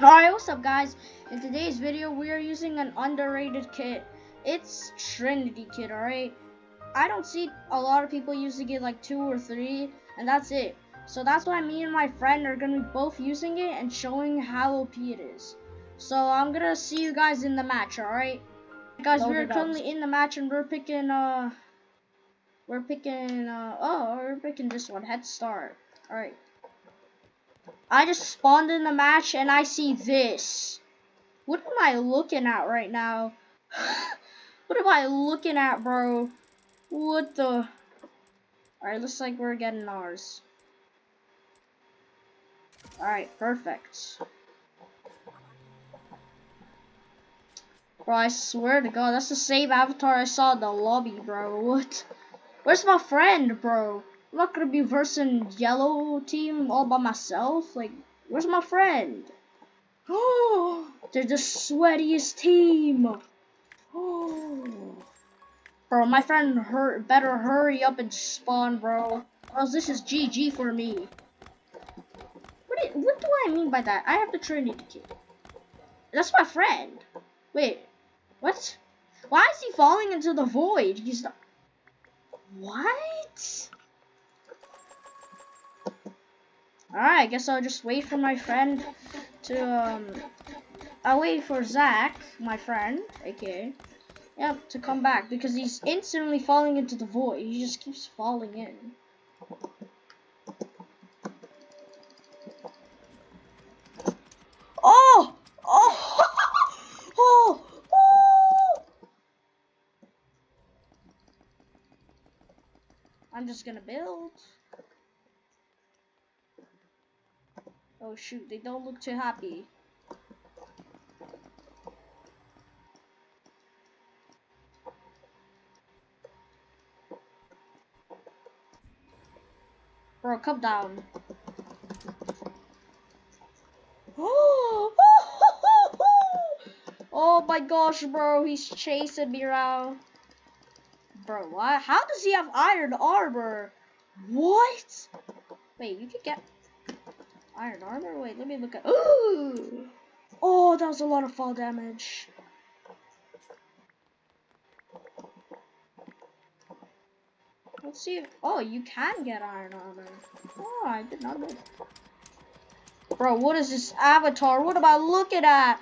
Alright, what's up guys? In today's video, we are using an underrated kit. It's Trinity kit, alright? I don't see a lot of people using it, like 2 or 3, and that's it. So that's why me and my friend are going to be both using it and showing how OP it is. So I'm going to see you guys in the match, alright? Guys, we're currently in the match and we're picking this one, Head Start. Alright. I just spawned in the match and I see this. What am I looking at right now? What am I looking at, bro? What the? Alright, looks like we're getting ours. Alright, perfect. Bro, I swear to God, that's the same avatar I saw in the lobby, bro. What? Where's my friend, bro? I'm not gonna be versing yellow team all by myself. Like, where's my friend? Oh, they're the sweatiest team. Oh, bro, my friend better hurry up and spawn, bro. Or else this is GG for me. What do I mean by that? I have the Trinity kit. That's my friend. Wait, what? Why is he falling into the void? He's not. What? Alright, I guess I'll just wait for my friend to, I'll wait for Zach, my friend, aka, yep, to come back, because he's instantly falling into the void. He just keeps falling in. Oh! Oh! Oh! Oh! I'm just gonna build. Oh shoot, they don't look too happy. Bro, come down. Oh! Oh my gosh, bro, he's chasing me around. Bro, what? How does he have iron armor? What? Wait, you can get iron armor? Wait, let me look at. Ooh! Oh, that was a lot of fall damage. Let's see if. Oh, you can get iron armor. Oh, I did not know that. Bro, what is this avatar? What am I looking at?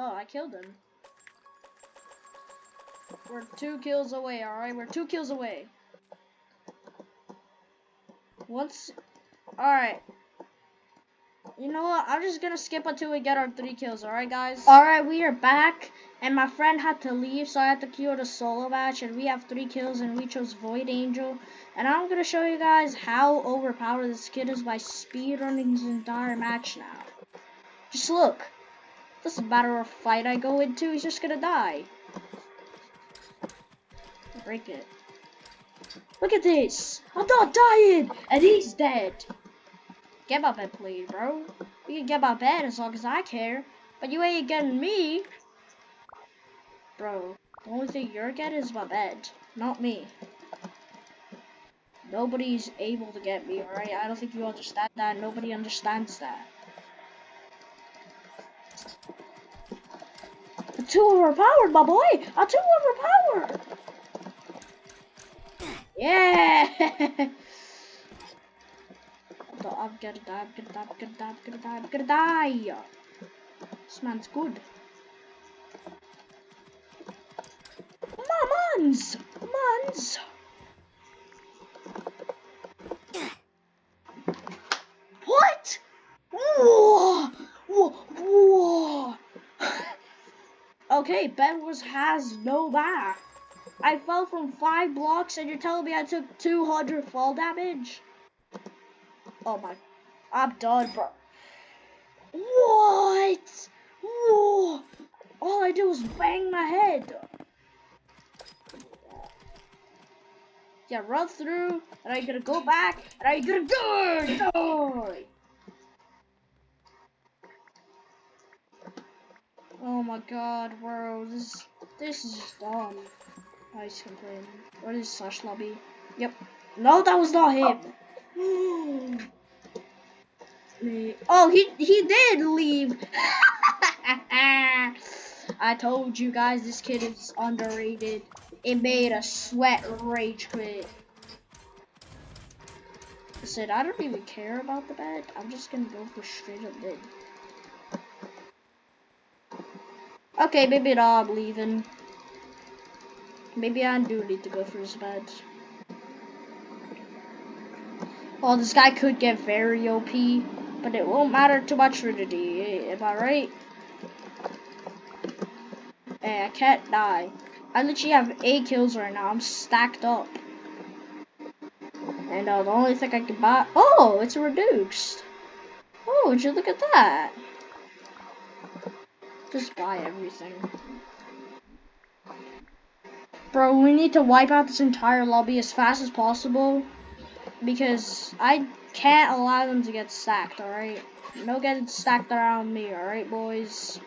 Oh, I killed him. We're 2 kills away, alright? We're 2 kills away. Alright. You know what? I'm just gonna skip until we get our 3 kills, alright, guys? Alright, we are back. And my friend had to leave, so I had to queue the solo match. And we have 3 kills, and we chose Void Angel. And I'm gonna show you guys how overpowered this kid is by speedrunning his entire match now. Just look. Doesn't matter what fight I go into, he's just gonna die. Break it. Look at this. I'm not dying, and he's dead. Get my bed, please, bro. You can get my bed as long as I care, but you ain't getting me. Bro, the only thing you're getting is my bed, not me. Nobody's able to get me, alright? I don't think you understand that. Nobody understands that. I'm too overpowered, my boy. I'm too overpowered. Yeah. I'm gonna die. I'm gonna die. This man's good. Mans. What? Whoa. Okay, Bedwars has no back. I fell from 5 blocks and you're telling me I took 200 fall damage? Oh my, I'm done, bro. What? Whoa. All I did was bang my head. Yeah, run through, and I'm gonna go back, and I'm gonna die. Oh my god, bro, this is dumb. Ice complain. What is slash lobby? Yep. No, that was not him. Oh, he did leave. I told you guys this kid is underrated. It made a sweat rage quit. I said I don't even care about the bed. I'm just gonna go for straight up mid. Okay, maybe not. I'm leaving. Maybe I do need to go for his bed. Well, this guy could get very OP, but it won't matter too much for the D. Am I right? Hey, I can't die. I literally have 8 kills right now. I'm stacked up. And the only thing I can buy... Oh, it's reduced. Oh, would you look at that? Just buy everything. Bro, we need to wipe out this entire lobby as fast as possible. Because I can't allow them to get stacked, alright? No getting stacked around me, alright, boys?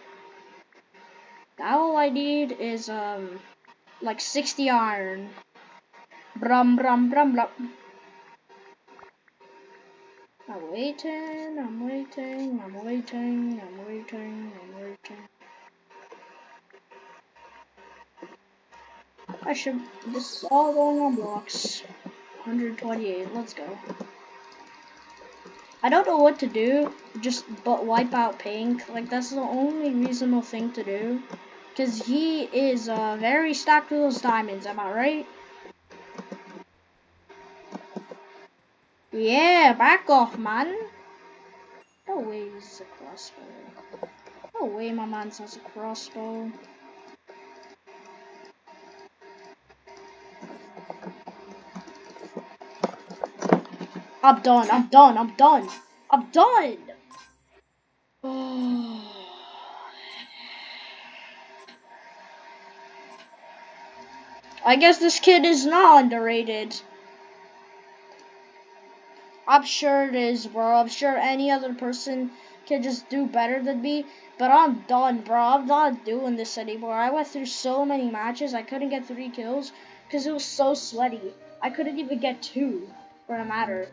All I need is, like 60 iron. Brum, brum, brum, brum. I'm waiting, I'm waiting, I'm waiting, I'm waiting, I'm waiting. I should, this is all going on blocks. 128, let's go. I don't know what to do, just but wipe out Pink. Like, that's the only reasonable thing to do. Because he is very stacked with those diamonds, am I right? Yeah, back off, man. No way he's a crossbow. No way my man has a crossbow. I'm done, I'm done, I'm done. I'm done! I guess this kid is not underrated. I'm sure it is, bro. I'm sure any other person can just do better than me. But I'm done, bro. I'm not doing this anymore. I went through so many matches. I couldn't get 3 kills because it was so sweaty. I couldn't even get 2 for a matter.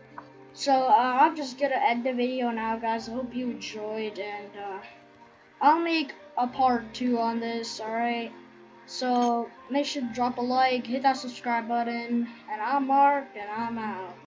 So I'm just gonna end the video now, guys. I hope you enjoyed, and I'll make a part 2 on this, alright? So make sure to drop a like, hit that subscribe button, and I'm Mark, and I'm out.